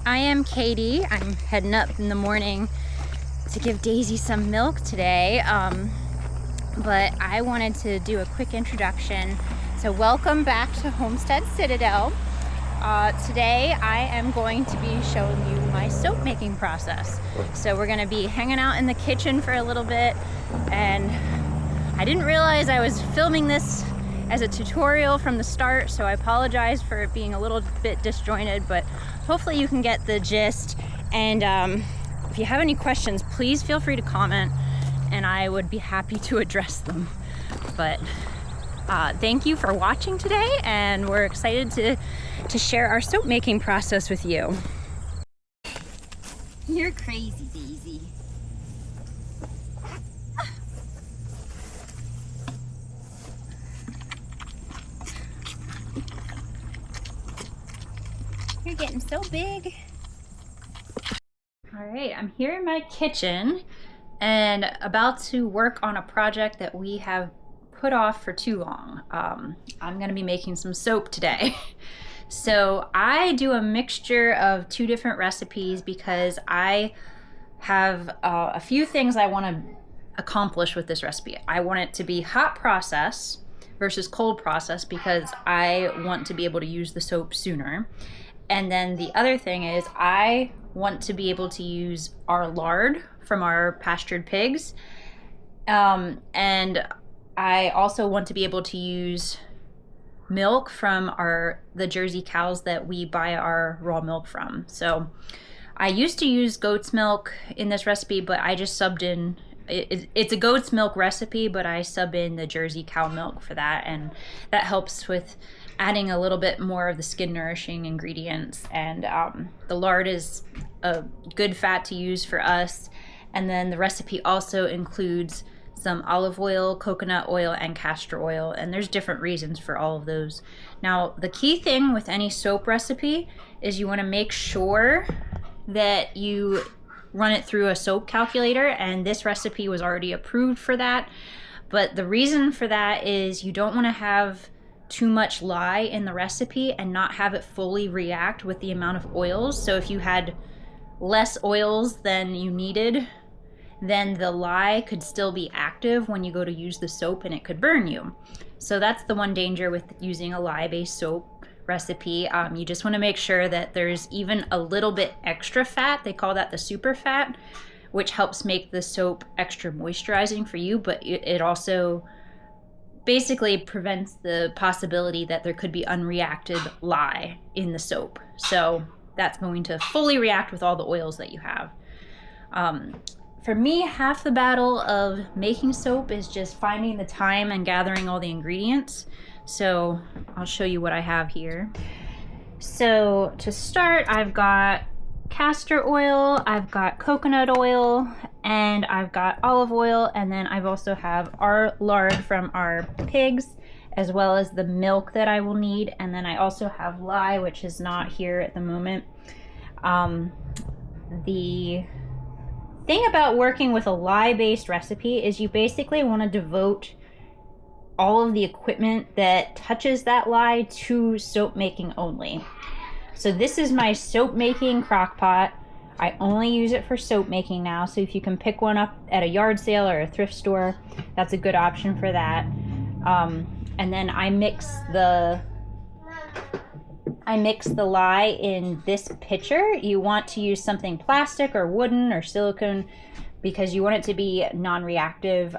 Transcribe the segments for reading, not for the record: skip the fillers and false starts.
I am Katie. I'm heading up in the morning to give Daisy some milk today, but I wanted to do a quick introduction. So welcome back to Homestead Citadel. Today I am going to be showing you my soap making process. So we're going to be hanging out in the kitchen for a little bit, and I didn't realize I was filming this as a tutorial from the start, so I apologize for it being a little bit disjointed, but hopefully you can get the gist. And if you have any questions, please feel free to comment and I would be happy to address them. But thank you for watching today, and we're excited to share our soap making process with you. You're crazy, Daisy. You're getting so big. All right, I'm here in my kitchen and about to work on a project that we have put off for too long. I'm gonna be making some soap today. So I do a mixture of two different recipes because I have a few things I want to accomplish with this recipe. I want it to be hot process versus cold process because I want to be able to use the soap sooner. And then the other thing is I want to be able to use our lard from our pastured pigs. And I also want to be able to use milk from the Jersey cows that we buy our raw milk from. So I used to use goat's milk in this recipe, but I just subbed in, it's a goat's milk recipe, but I sub in the Jersey cow milk for that, and that helps with adding a little bit more of the skin nourishing ingredients. And the lard is a good fat to use for us. And then the recipe also includes some olive oil, coconut oil, and castor oil, and there's different reasons for all of those. Now, the key thing with any soap recipe is you want to make sure that you run it through a soap calculator, and this recipe was already approved for that. But the reason for that is you don't want to have too much lye in the recipe and not have it fully react with the amount of oils. So if you had less oils than you needed, then the lye could still be active when you go to use the soap and it could burn you. So that's the one danger with using a lye-based soap recipe. You just want to make sure that there's even a little bit extra fat. They call that the super fat, which helps make the soap extra moisturizing for you, but it also basically prevents the possibility that there could be unreacted lye in the soap. So that's going to fully react with all the oils that you have. For me, half the battle of making soap is just finding the time and gathering all the ingredients. So I'll show you what I have here. So to start, I've got castor oil, I've got coconut oil, and I've got olive oil, and then I've also have our lard from our pigs, as well as the milk that I will need, and then I also have lye, which is not here at the moment. The thing about working with a lye-based recipe is you basically want to devote all of the equipment that touches that lye to soap making only. So this is my soap making crock pot. I only use it for soap making now, so if you can pick one up at a yard sale or a thrift store, that's a good option for that. And then I mix the lye in this pitcher. You want to use something plastic or wooden or silicone because you want it to be non-reactive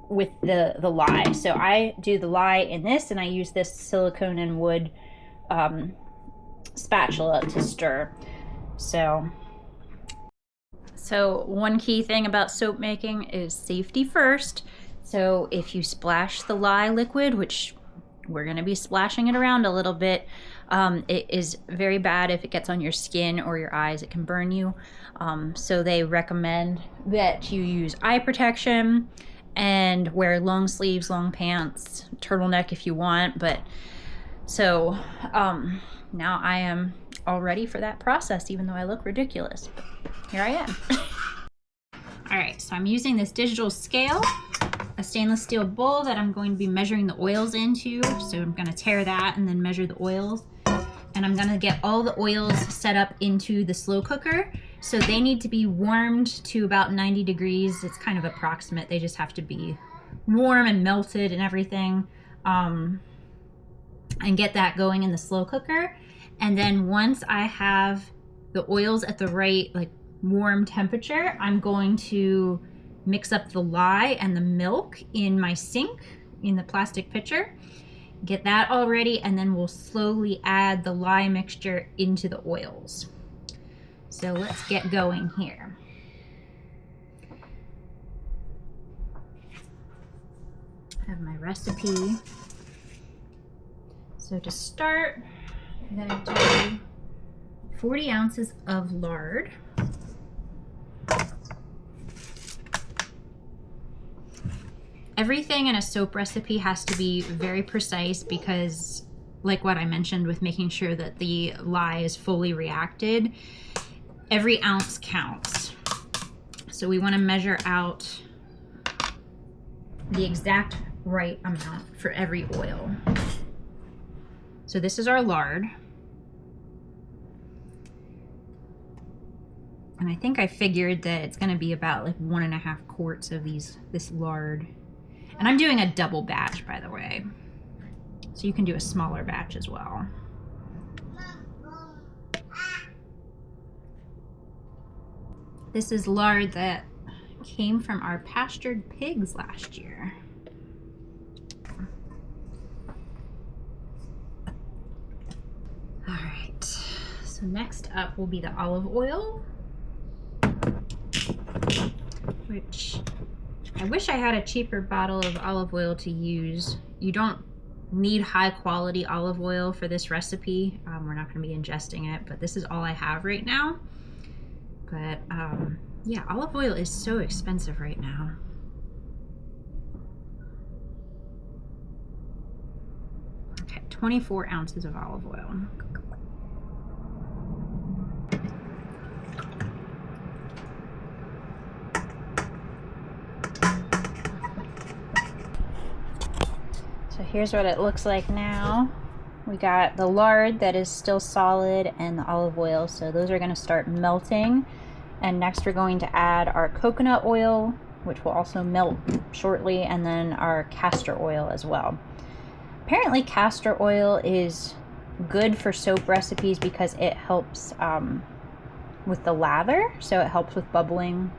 with the lye. So I do the lye in this, and I use this silicone and wood spatula to stir. So one key thing about soap making is safety first. So if you splash the lye liquid, which we're going to be splashing it around a little bit, it is very bad if it gets on your skin or your eyes. It can burn you. So they recommend that you use eye protection and wear long sleeves, long pants, turtleneck if you want. But so now I am all ready for that process, even though I look ridiculous. Here I am. All right, so I'm using this digital scale, a stainless steel bowl that I'm going to be measuring the oils into. So I'm going to tare that and then measure the oils. and I'm gonna get all the oils set up into the slow cooker. So they need to be warmed to about 90 degrees. It's kind of approximate. They just have to be warm and melted and everything. And get that going in the slow cooker. And then once I have the oils at the right like warm temperature, I'm going to mix up the lye and the milk in my sink in the plastic pitcher. Get that all ready, and then we'll slowly add the lye mixture into the oils. So let's get going here. I have my recipe. So to start, I'm gonna do 40 ounces of lard. Everything in a soap recipe has to be very precise because, like what I mentioned with making sure that the lye is fully reacted, every ounce counts. So we want to measure out the exact right amount for every oil. So this is our lard. And I think I figured that it's gonna be about like 1.5 quarts of this lard. And I'm doing a double batch, by the way. So you can do a smaller batch as well. This is lard that came from our pastured pigs last year. All right, so next up will be the olive oil, which I wish I had a cheaper bottle of olive oil to use. You don't need high quality olive oil for this recipe. We're not going to be ingesting it, but this is all I have right now. But yeah, olive oil is so expensive right now. Okay, 24 ounces of olive oil. So here's what it looks like now. We got the lard that is still solid and the olive oil, so those are going to start melting. And next we're going to add our coconut oil, which will also melt shortly, and then our castor oil as well. Apparently castor oil is good for soap recipes because it helps with the lather, so it helps with bubbling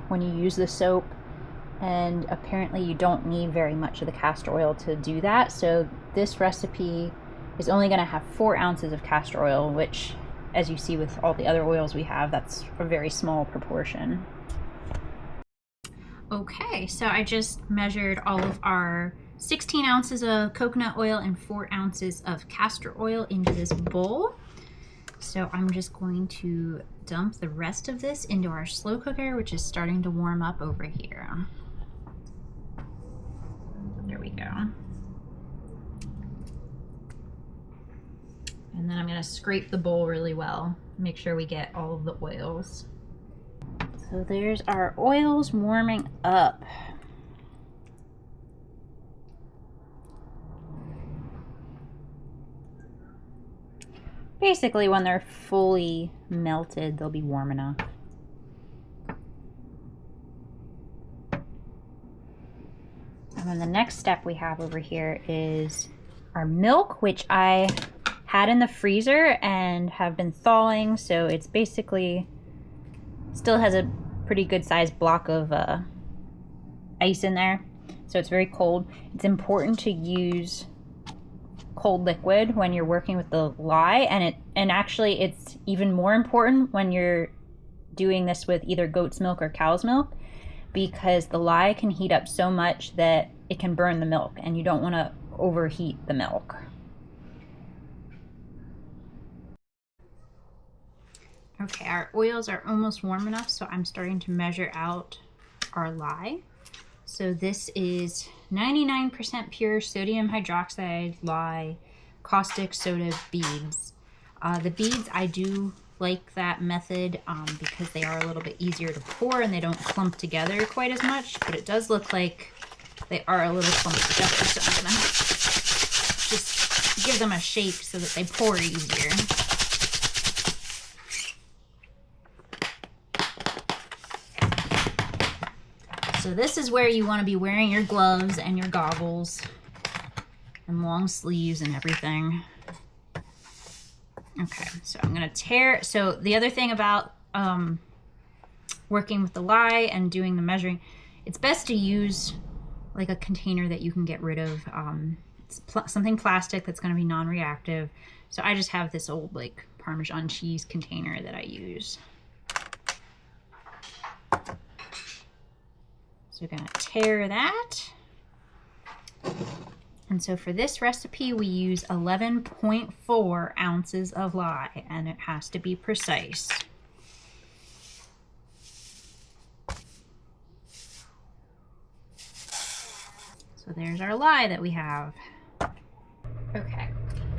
when you use the soap. And apparently you don't need very much of the castor oil to do that. So this recipe is only going to have 4 ounces of castor oil, which, as you see with all the other oils we have, that's a very small proportion. Okay, so I just measured all of our 16 ounces of coconut oil and 4 ounces of castor oil into this bowl. So I'm just going to dump the rest of this into our slow cooker, which is starting to warm up over here. There we go. And then I'm going to scrape the bowl really well, make sure we get all of the oils. So there's our oils warming up. Basically, when they're fully melted, they'll be warm enough. And then the next step we have over here is our milk, which I had in the freezer and have been thawing, so it's basically still has a pretty good sized block of ice in there, so it's very cold. It's important to use cold liquid when you're working with the lye, and actually it's even more important when you're doing this with either goat's milk or cow's milk, because the lye can heat up so much that it can burn the milk, and you don't want to overheat the milk. Okay, our oils are almost warm enough, so I'm starting to measure out our lye. So this is 99% pure sodium hydroxide lye caustic soda beads. The beads, I do like that method because they are a little bit easier to pour and they don't clump together quite as much, but it does look like they are a little clumpy together, so I'm gonna just give them a shake so that they pour easier. So this is where you want to be wearing your gloves and your goggles and long sleeves and everything. Okay, so I'm gonna tear. So the other thing about working with the lye and doing the measuring, it's best to use like a container that you can get rid of. Something plastic that's gonna be non-reactive. So I just have this old like Parmesan cheese container that I use. So we're gonna tear that. And so for this recipe, we use 11.4 ounces of lye, and it has to be precise. So there's our lye that we have. Okay,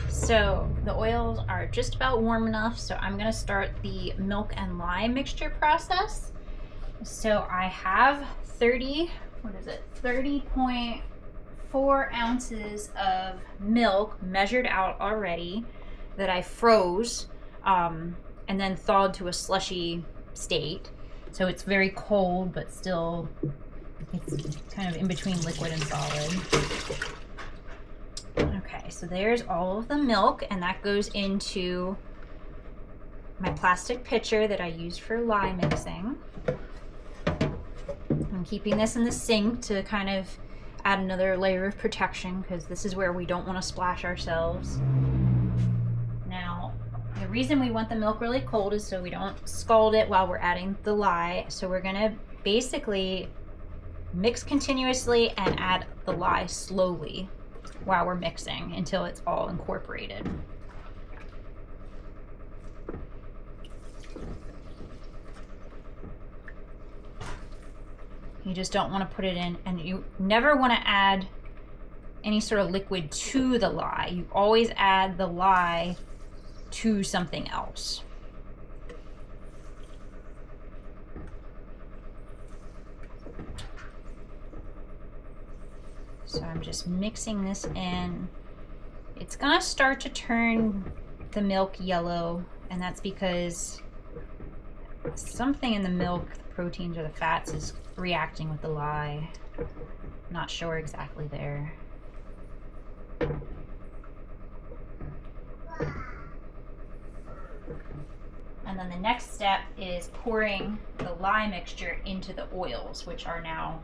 so the oils are just about warm enough, so I'm gonna start the milk and lye mixture process. So I have 30.4 ounces of milk measured out already that I froze and then thawed to a slushy state. So it's very cold, but still it's kind of in between liquid and solid. Okay, so there's all of the milk, and that goes into my plastic pitcher that I use for lye mixing. I'm keeping this in the sink to kind of add another layer of protection, because this is where we don't want to splash ourselves. Now, the reason we want the milk really cold is so we don't scald it while we're adding the lye. So we're gonna basically mix continuously and add the lye slowly while we're mixing until it's all incorporated. You just don't want to put it in, and you never want to add any sort of liquid to the lye. You always add the lye to something else. So I'm just mixing this in. It's gonna start to turn the milk yellow, and that's because something in the milk, the proteins or the fats, is reacting with the lye. Not sure exactly there. And then the next step is pouring the lye mixture into the oils, which are now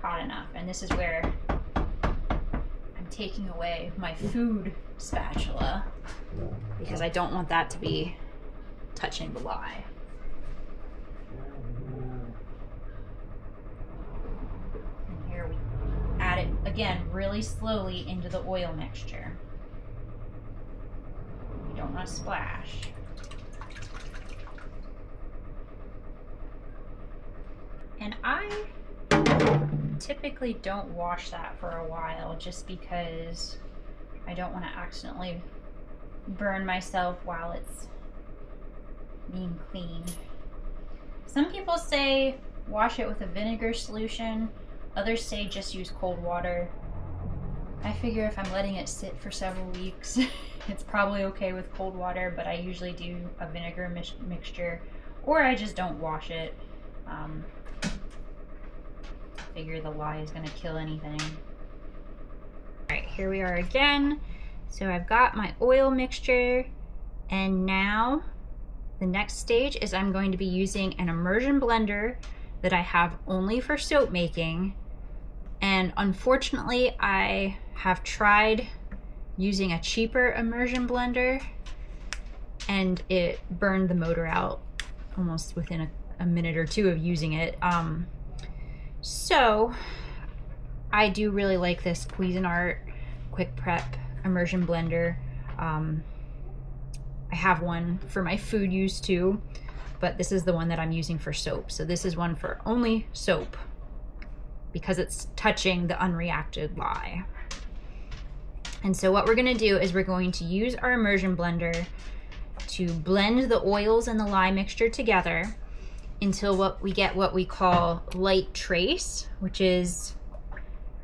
hot enough. And this is where I'm taking away my food spatula, because I don't want that to be touching the lye. And here we add it again really slowly into the oil mixture. You don't want to splash. And I typically don't wash that for a while, just because I don't want to accidentally burn myself while it's being cleaned. Some people say wash it with a vinegar solution. Others say just use cold water. I figure if I'm letting it sit for several weeks, it's probably okay with cold water, but I usually do a vinegar mixture, or I just don't wash it. Figure the lye is going to kill anything. Alright, here we are again. So I've got my oil mixture, and now the next stage is I'm going to be using an immersion blender that I have only for soap making. And unfortunately, I have tried using a cheaper immersion blender, and it burned the motor out almost within a minute or two of using it. So I do really like this Cuisinart Quick Prep immersion blender. I have one for my food use too, but this is the one that I'm using for soap. So this is one for only soap, because it's touching the unreacted lye. And so what we're going to do is we're going to use our immersion blender to blend the oils and the lye mixture together until we get what we call light trace, which is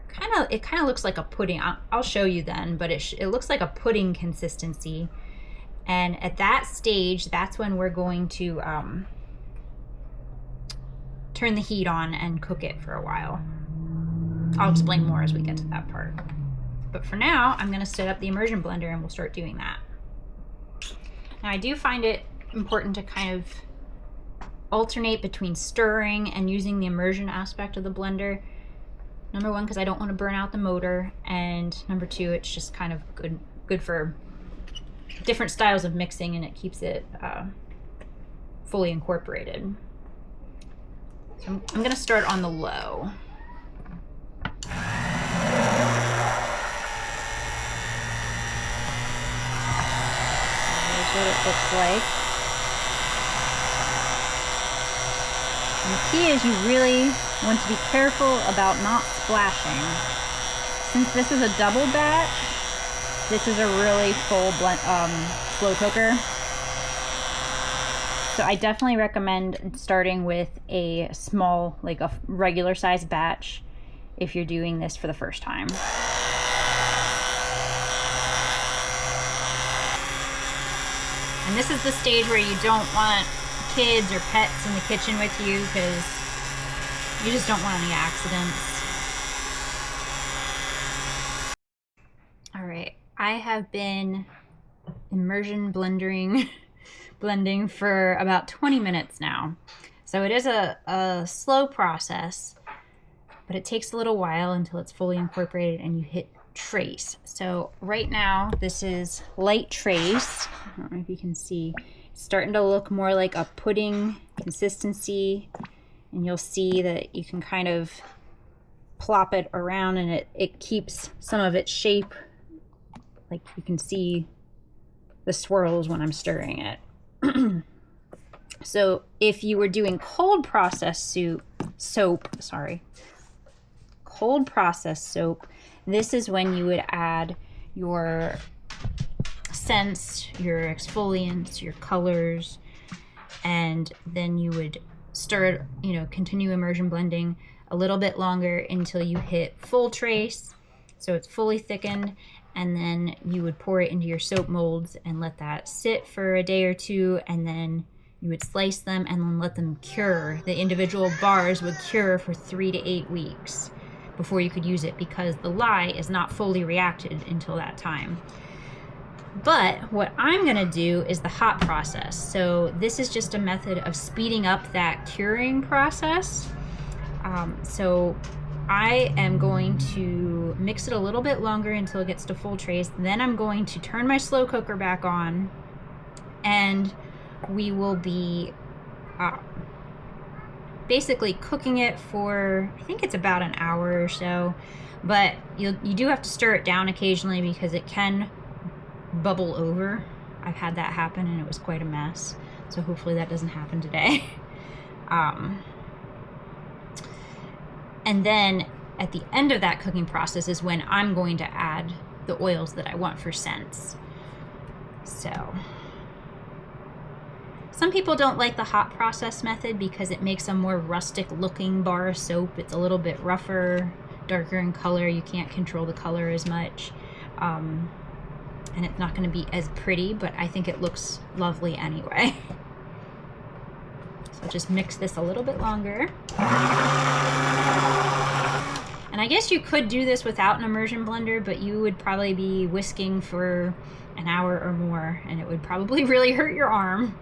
kind it kind of looks like a pudding. I'll show you then, but it looks like a pudding consistency. And at that stage, that's when we're going to turn the heat on and cook it for a while. I'll explain more as we get to that part. But for now, I'm going to set up the immersion blender and we'll start doing that. Now, I do find it important to kind of alternate between stirring and using the immersion aspect of the blender. Number one, because I don't want to burn out the motor, and number two, it's just kind of good for different styles of mixing, and it keeps it fully incorporated. So I'm going to start on the low. Here's what it looks like. And the key is you really want to be careful about not splashing. Since this is a double batch, this is a really full slow cooker. So I definitely recommend starting with a small, like a regular size batch if you're doing this for the first time. And this is the stage where you don't want kids or pets in the kitchen with you because you just don't want any accidents. All right, I have been immersion blending for about 20 minutes now. So it is a slow process, but it takes a little while until it's fully incorporated and you hit trace. So right now this is light trace. I don't know if you can see. It's starting to look more like a pudding consistency, and you'll see that you can kind of plop it around and it keeps some of its shape. Like you can see the swirls when I'm stirring it. So if you were doing cold process soap, this is when you would add your scents, your exfoliants, your colors, and then you would stir, continue immersion blending a little bit longer until you hit full trace, so it's fully thickened, and then you would pour it into your soap molds and let that sit for a day or two, and then you would slice them and then let them cure. The individual bars would cure for 3 to 8 weeks before you could use it, because the lye is not fully reacted until that time. But what I'm gonna do is the hot process. So this is just a method of speeding up that curing process. So I am going to mix it a little bit longer until it gets to full trace. Then I'm going to turn my slow cooker back on, and we will be basically cooking it for, I think it's about an hour or so. But you do have to stir it down occasionally because it can bubble over. I've had that happen and it was quite a mess. So hopefully that doesn't happen today. And then at the end of that cooking process is when I'm going to add the oils that I want for scents. So some people don't like the hot process method because it makes a more rustic looking bar of soap. It's a little bit rougher, darker in color. You can't control the color as much. And it's not going to be as pretty, but I think it looks lovely anyway. So just mix this a little bit longer. And I guess you could do this without an immersion blender, but you would probably be whisking for an hour or more, and it would probably really hurt your arm.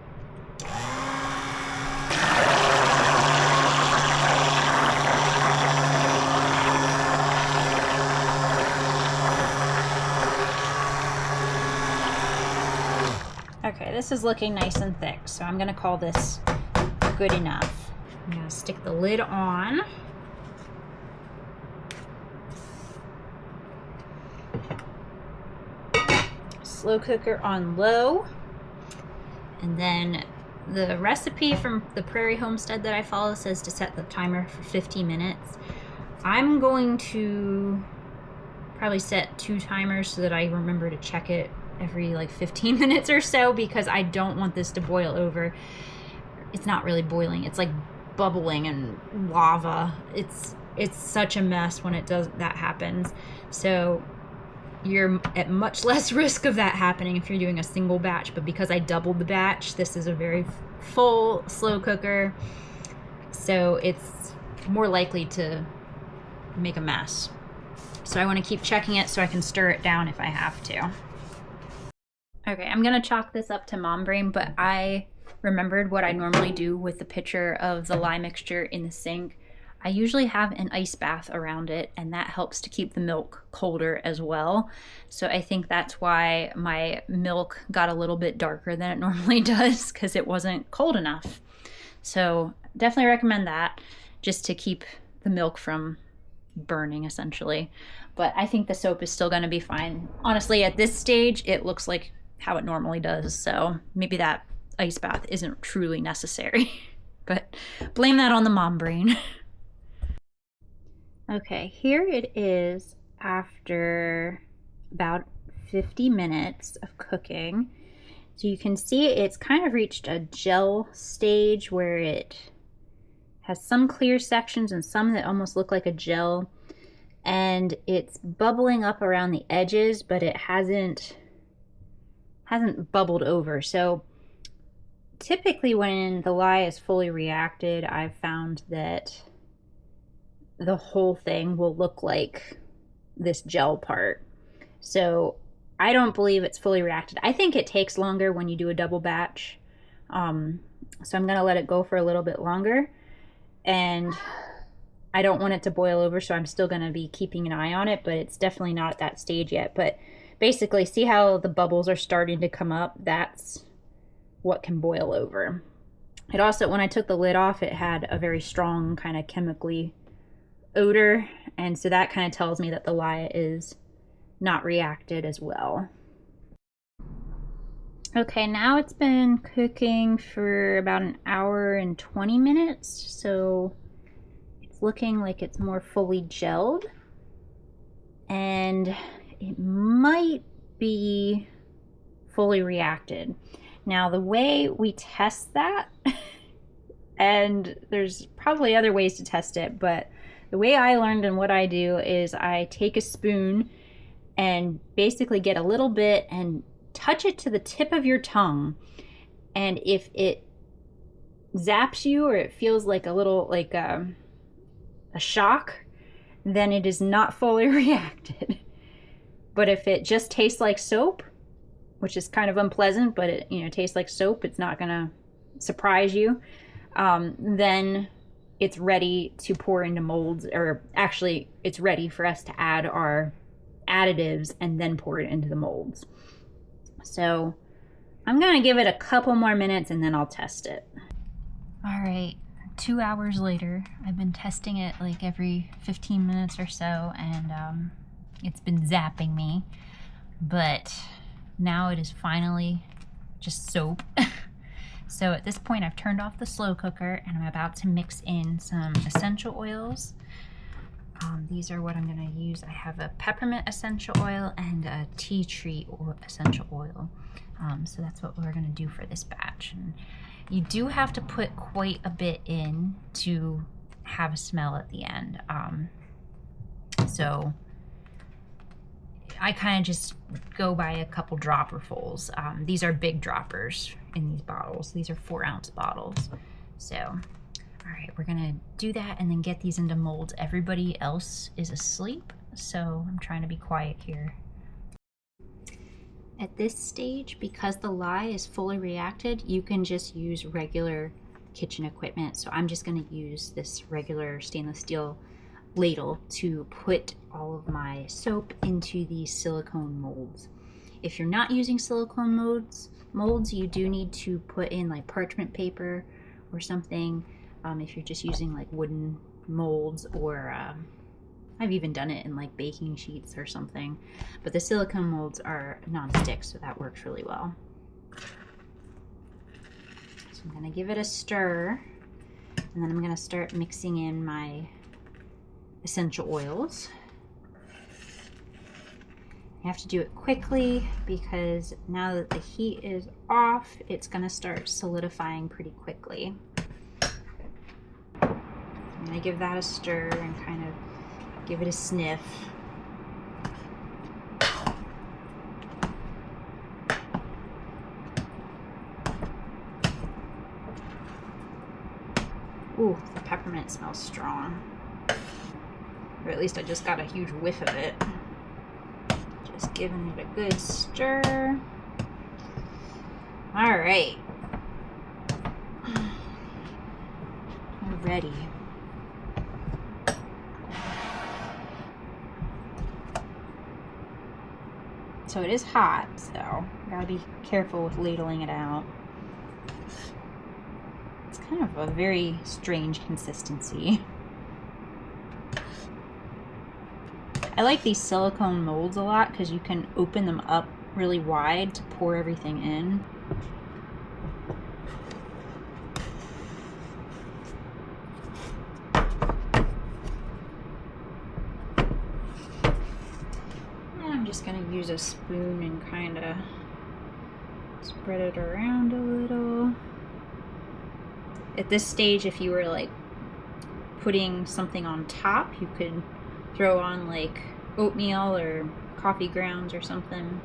Okay, this is looking nice and thick, so I'm gonna call this good enough. I'm gonna stick the lid on. Slow cooker on low. And then the recipe from the Prairie Homestead that I follow says to set the timer for 15 minutes. I'm going to probably set 2 timers so that I remember to check it every like 15 minutes or so, because I don't want this to boil over. It's not really boiling, it's like bubbling and lava. it's such a mess when that happens. So you're at much less risk of that happening if you're doing a single batch, but because I doubled the batch, this is a very full slow cooker, so it's more likely to make a mess. So I want to keep checking it so I can stir it down if I have to. Okay, I'm gonna chalk this up to mom brain, but I remembered what I normally do with the pitcher of the lye mixture in the sink. I usually have an ice bath around it, and that helps to keep the milk colder as well. So I think that's why my milk got a little bit darker than it normally does, because it wasn't cold enough. So definitely recommend that, just to keep the milk from burning essentially. But I think the soap is still going to be fine. Honestly, at this stage, it looks like how it normally does. So maybe that ice bath isn't truly necessary, but blame that on the mom brain. Okay, here it is after about 50 minutes of cooking. So you can see it's kind of reached a gel stage where it has some clear sections and some that almost look like a gel. And it's bubbling up around the edges, but it hasn't bubbled over. So typically when the lye is fully reacted, I've found that the whole thing will look like this gel part. So I don't believe it's fully reacted. I think it takes longer when you do a double batch. So I'm gonna let it go for a little bit longer, and I don't want it to boil over, so I'm still gonna be keeping an eye on it, but it's definitely not at that stage yet. But basically, see how the bubbles are starting to come up? That's what can boil over. It also, when I took the lid off, it had a very strong kind of chemically odor, and so that kind of tells me that the lye is not reacted as well. Okay, now it's been cooking for about an hour and 20 minutes, so it's looking like it's more fully gelled, and it might be fully reacted. Now, the way we test that, and there's probably other ways to test it, but the way I learned and what I do is I take a spoon and basically get a little bit and touch it to the tip of your tongue. And if it zaps you or it feels like a little, like a shock, then it is not fully reacted. But if it just tastes like soap, which is kind of unpleasant, but it tastes like soap, it's not gonna surprise you, then it's ready to pour into molds, or actually it's ready for us to add our additives and then pour it into the molds. So I'm gonna give it a couple more minutes and then I'll test it. All right, 2 hours later, I've been testing it like every 15 minutes or so, and it's been zapping me, but now it is finally just soap. So at this point, I've turned off the slow cooker and I'm about to mix in some essential oils. These are what I'm gonna use. I have a peppermint essential oil and a tea tree essential oil. So that's what we're gonna do for this batch. And you do have to put quite a bit in to have a smell at the end. So I kind of just go by a couple dropperfuls. These are big droppers in these bottles. These are 4-ounce bottles. So, all right, we're gonna do that and then get these into molds. Everybody else is asleep, so I'm trying to be quiet here. At this stage, because the lye is fully reacted, you can just use regular kitchen equipment. So I'm just gonna use this regular stainless steel ladle to put all of my soap into these silicone molds. If you're not using silicone molds, you do need to put in like parchment paper or something. If you're just using like wooden molds, or I've even done it in like baking sheets or something, but the silicone molds are non-stick, so that works really well. So I'm gonna give it a stir, and then I'm gonna start mixing in my essential oils. You have to do it quickly because now that the heat is off, it's gonna start solidifying pretty quickly. I'm gonna give that a stir and kind of give it a sniff. Ooh, the peppermint smells strong. Or at least I just got a huge whiff of it. Just giving it a good stir. All right. We're ready. So it is hot, so gotta be careful with ladling it out. It's kind of a very strange consistency. I like these silicone molds a lot because you can open them up really wide to pour everything in. I'm just going to use a spoon and kind of spread it around a little. At this stage, if you were like putting something on top, you could throw on like oatmeal or coffee grounds or something.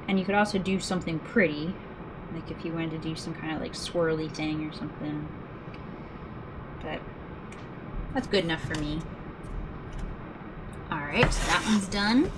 And you could also do something pretty, like if you wanted to do some kind of like swirly thing or something. But that's good enough for me. Alright, so that one's done.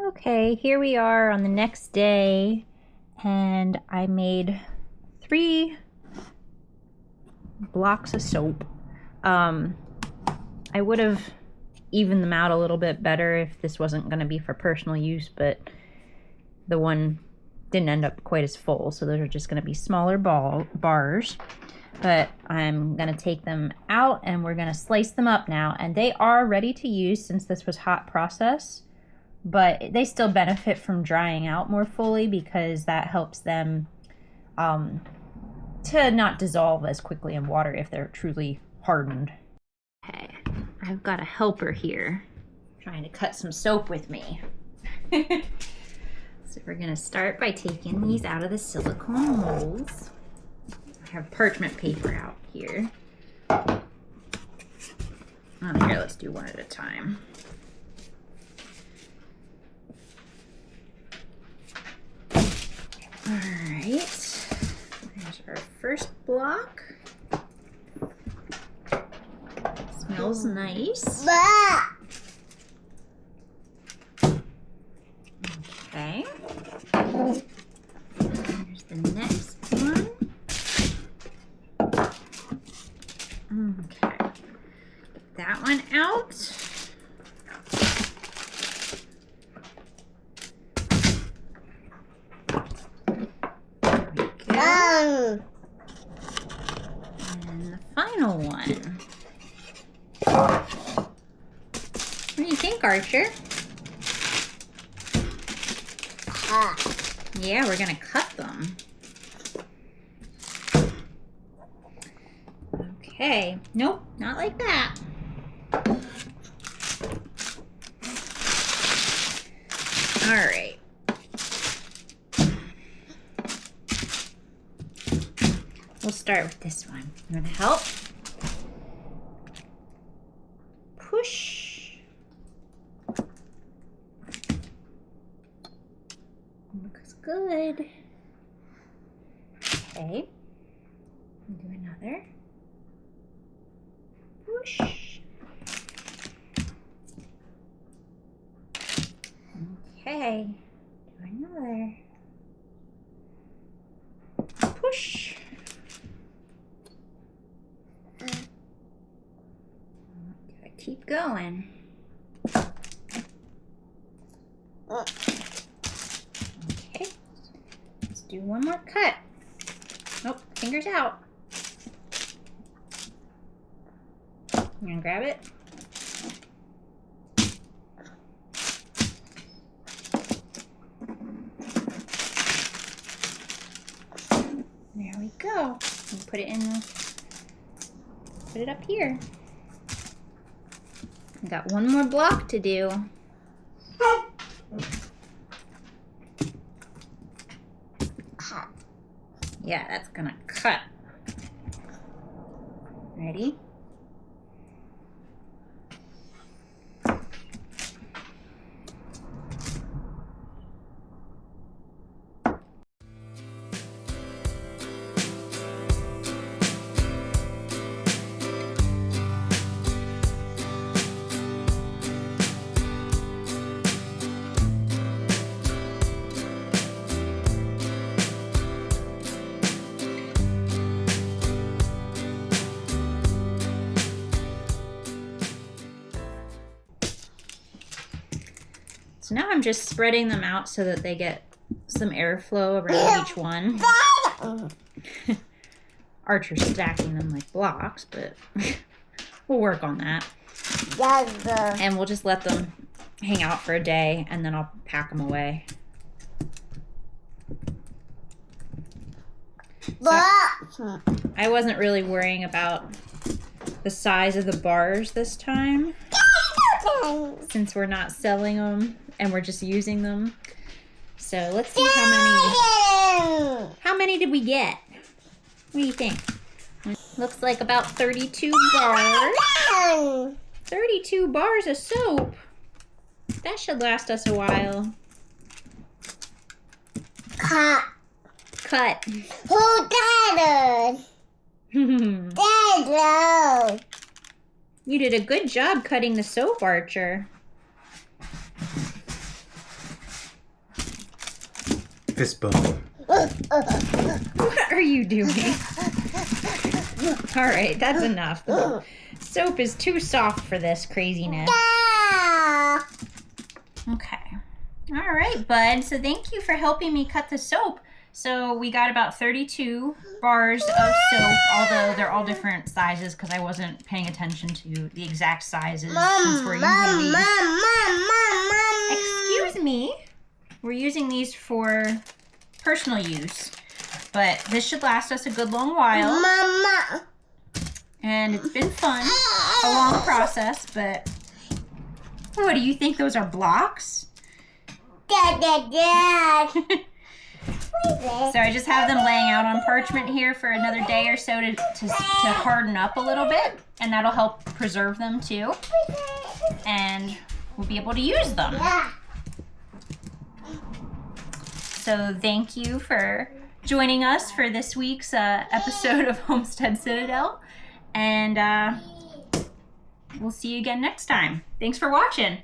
Okay, here we are on the next day, and I made 3 blocks of soap. I would have evened them out a little bit better if this wasn't going to be for personal use, but the one didn't end up quite as full, so those are just going to be smaller bars. But I'm going to take them out and we're going to slice them up now, and they are ready to use since this was hot process. But they still benefit from drying out more fully because that helps them to not dissolve as quickly in water if they're truly hardened. Okay, I've got a helper here trying to cut some soap with me. So we're gonna start by taking these out of the silicone molds. I have parchment paper out here. Oh, here, let's do one at a time. All right, there's our first block. Smells nice. Okay. Here's the next one. Okay. Get that one out. And the final one. What do you think, Archer? Yeah, we're gonna cut them. Okay. Nope, not like that. All right. We'll start with this one. You want to help? Push. Looks good. Okay. Do another. Push. Okay. Do another. Push. Gotta keep going. Okay. Let's do one more cut. Nope, fingers out. You gonna grab it? There we go. And put it in, put it up here. We got one more block to do. Yeah, that's gonna cut. Ready? So now I'm just spreading them out so that they get some airflow around each one. Archer's stacking them like blocks, but we'll work on that. And we'll just let them hang out for a day and then I'll pack them away. So I wasn't really worrying about the size of the bars this time, since we're not selling them and we're just using them. So let's see how many did we get? What do you think? Looks like about 32 bars. 32 bars of soap. That should last us a while. Cut. Who got it? Dad. You did a good job cutting the soap, Archer. Fist bump. What are you doing? All right, that's enough. The soap is too soft for this craziness. Okay. All right, bud. So thank you for helping me cut the soap. So we got about 32 bars of soap, although they're all different sizes because I wasn't paying attention to the exact sizes since we're using these. Excuse me. We're using these for personal use, but this should last us a good long while. And it's been fun, a long process, but what do you think? Those are blocks? So I just have them laying out on parchment here for another day or so to harden up a little bit, and that'll help preserve them too. And we'll be able to use them. So thank you for joining us for this week's episode of Homestead Citadel. And we'll see you again next time. Thanks for watching.